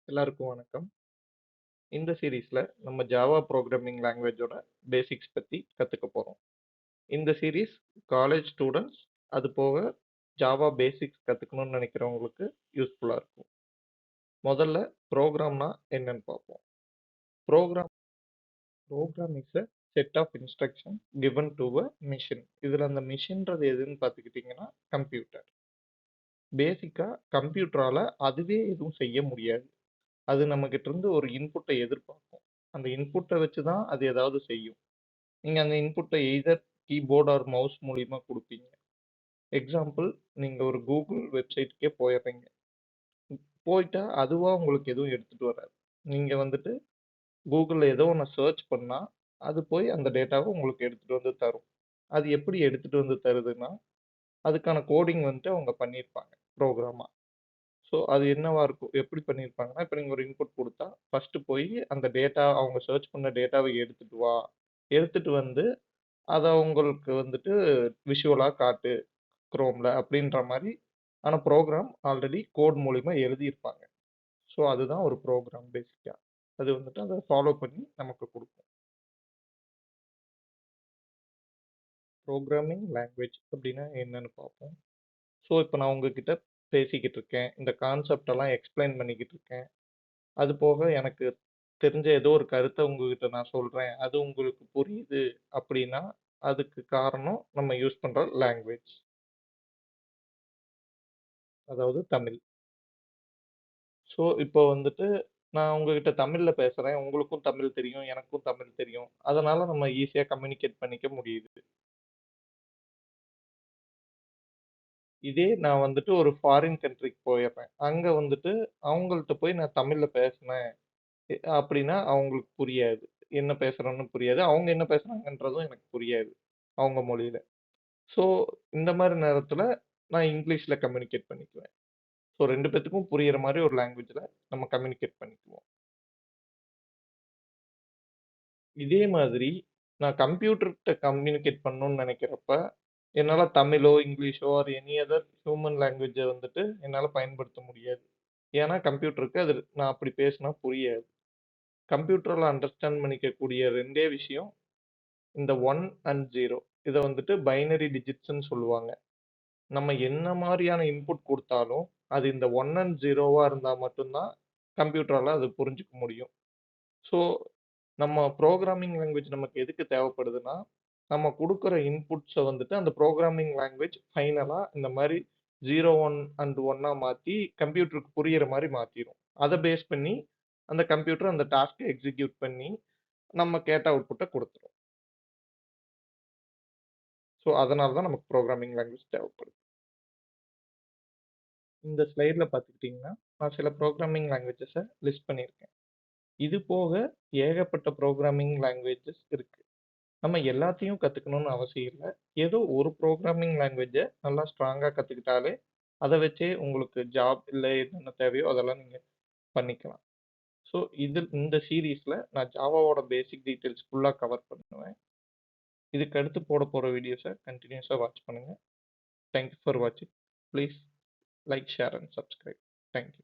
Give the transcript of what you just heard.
எல்லாருக்கும் வணக்கம். இந்த சீரீஸ்ல நம்ம ஜாவா புரோகிராமிங் லாங்குவேஜோட பேசிக்ஸ் பத்தி கத்துக்க போறோம். இந்த சீரீஸ் காலேஜ் ஸ்டூடண்ட்ஸ் அது போக ஜாவா பேசிக்ஸ் கத்துக்கணும்னு நினைக்கிறவங்களுக்கு யூஸ்ஃபுல்லா இருக்கும். முதல்ல ப்ரோக்ராம்னா என்னன்னு பார்ப்போம். Program program is a set of instruction given to a machine. இதுல அந்த மிஷின்றது எதுன்னு பார்த்துக்கிட்டிங்கன்னா கம்ப்யூட்டர். பேசிக்கா கம்ப்யூட்டரால அதுவே எதுவும் செய்ய முடியாது. அது நம்மகிட்ட இருந்து ஒரு இன்புட்டை எதிர்பார்க்கும். அந்த இன்புட்டை வச்சு தான் அது ஏதாவது செய்யும். நீங்க அந்த இன்புட்டை எய்தர் கீபோர்ட் ஆர் மவுஸ் மூலியமா குடுப்பீங்க. எக்ஸாம்பிள், நீங்க ஒரு கூகுள் வெப்சைட்க்கே போயிடுறீங்க. போயிட்டா அதுவா உங்களுக்கு எதுவும் எடுத்துட்டு வராது. நீங்க வந்துட்டு கூகுள்ல ஏதோ ஒண்ண சர்ச் பண்ணா, அது போய் அந்த டேட்டாவ உங்களுக்கு எடுத்துட்டு வந்து தரும். அது எப்படி எடுத்துட்டு வந்து தருதுன்னா, அதுக்கான கோடிங் வந்துட்டு அவங்க பண்ணியிருப்பாங்க, ப்ரோகிராமா. ஸோ அது என்னவா இருக்கும்? எப்படி பண்ணியிருப்பாங்கன்னா, இப்ப நீங்க ஒரு இன்புட் குடுத்தா, ஃபர்ஸ்ட் போயி அந்த டேட்டா அவங்க சர்ச் பண்ண டேட்டாவ எடுத்துட்டு வா. எடுத்துட்டு வந்து அத உங்களுக்கு வந்துட்டு விஷுவலா காட்டு குரோம்ல அப்படின்ற மாரி ஆன ப்ரோகிராம் ஆல்ரெடி கோட் மூலியமா எழுதியிருப்பாங்க. ஸோ அதுதான் ஒரு ப்ரோகிராம் பேசிக்கா. அது வந்துட்டு அத ஃபாலோ பண்ணி நமக்கு குடுக்கும். புரோகிராமிங் லாங்குவேஜ் அப்படின்னா என்னன்னு பார்ப்போம். ஸோ இப்ப நான் உங்ககிட்ட பேசிக்கிட்டு இருக்கேன். இந்த கான்செப்ட் எல்லாம் எக்ஸ்பிளைன் பண்ணிக்கிட்டு இருக்கேன். அது போக எனக்கு தெரிஞ்ச ஏதோ ஒரு கருத்த உங்ககிட்ட நான் சொல்றேன். அது உங்களுக்கு புரியுது அப்படின்னா, அதுக்கு காரணம் நம்ம யூஸ் பண்ற லாங்குவேஜ். அதாவது தமிழ். ஸோ இப்போ வந்துட்டு நான் உங்ககிட்ட தமிழ்ல பேசுறேன். உங்களுக்கும் தமிழ் தெரியும். எனக்கும் தமிழ் தெரியும். அதனால நம்ம ஈஸியா கம்யூனிகேட் பண்ணிக்க முடியுது. இதே நான் வந்துட்டு ஒரு ஃபாரின் கண்ட்ரிக்கு போயிர்றேன். அங்க வந்துட்டு அவங்கள்ட்ட போய் நான் தமிழ்ல பேசினேன் அப்படின்னா அவங்களுக்கு புரியாது. என்ன பேசுறோம்னு புரியாது. அவங்க என்ன பேசுறாங்கன்றதும் எனக்கு புரியாது. அவங்க மொழியில. ஸோ இந்த மாரி நேரத்துல நான் இங்கிலீஷ்ல கம்யூனிகேட் பண்ணிக்குவேன். ஸோ 2 பேத்துக்கும் புரியிற மாரி ஒரு லாங்குவேஜ்ல நம்ம கம்யூனிகேட் பண்ணிக்குவோம். இதே மாதிரி நான் கம்ப்யூட்டர்ட்ட கம்யூனிகேட் பண்ணணும்னு நெனைக்கிறப்ப, என்னால தமிழோ, இங்கிலீஷோ ஆர் எனி அதர் ஹியூமன் லாங்குவேஜ வந்துட்டு என்னால பயன்படுத்த முடியாது. ஏன்னா கம்ப்யூட்டருக்கு அது நான் அப்படி பேசினா புரியாது. கம்ப்யூட்டரால அண்டர்ஸ்டாண்ட் பண்ணிக்கக்கூடிய 2டே விஷயம் இந்த 1 அண்ட் 0. இத வந்துட்டு பைனரி டிஜிட்ஸ்ன்னு சொல்லுவாங்க. நம்ம என்ன மாரியான இன்புட் குடுத்தாலும், அது இந்த 1 அண்ட் 0வா இருந்தா மட்டும் தான் கம்ப்யூட்டரால அது புரிஞ்சுக்க முடியும். ஸோ நம்ம புரோகிராமிங் லாங்குவேஜ் நமக்கு எதுக்கு தேவைப்படுதுன்னா, நம்ம குடுக்குற இன்புட்ஸ வந்துட்டு அந்த புரோகிராமிங் லாங்குவேஜ் ஃபைனலா இந்த மாரி 0, 1 அண்ட் 1ஆ மாத்தி கம்ப்யூட்டருக்கு புரியிற மாரி மாத்திரும். அத பேஸ் பண்ணி அந்த கம்ப்யூட்டர் அந்த டாஸ்க்க எக்ஸிக்யூட் பண்ணி நம்ம கேட்ட அவுட்புட்ட குடுத்துரும். ஸோ அதனால தான் நமக்கு புரோகிராமிங் லாங்குவேஜ் தேவைப்படுது. இந்த ஸ்லைட்ல பார்த்துக்கிட்டீங்கன்னா, நான் சில புரோகிராமிங் லாங்குவேஜஸ லிஸ்ட் பண்ணியிருக்கேன். இது போக ஏகப்பட்ட புரோகிராமிங் லாங்குவேஜஸ் இருக்கு. நம்ம எல்லாத்தையும் கத்துக்கணும்னு அவசியம் இல்ல. ஏதோ ஒரு புரோகிராமிங் லாங்குவேஜ நல்லா ஸ்ட்ராங்கா கத்துக்கிட்டாலே, அத வச்சே உங்களுக்கு ஜாப் இல்ல என்னென்ன தேவையோ அதெல்லாம் நீங்க பண்ணிக்கலாம். ஸோ இந்த சீரிஸ்ல நான் ஜாவாவோட பேசிக் டீட்டெயில்ஸ் ஃபுல்லா கவர் பண்ணுவேன். இதுக்கு அடுத்து போட போற வீடியோஸ கன்டினியூஸா வாட்ச் பண்ணுங்க. தேங்க் யூ ஃபார் வாட்சிங். Please like, share and subscribe. Thank you.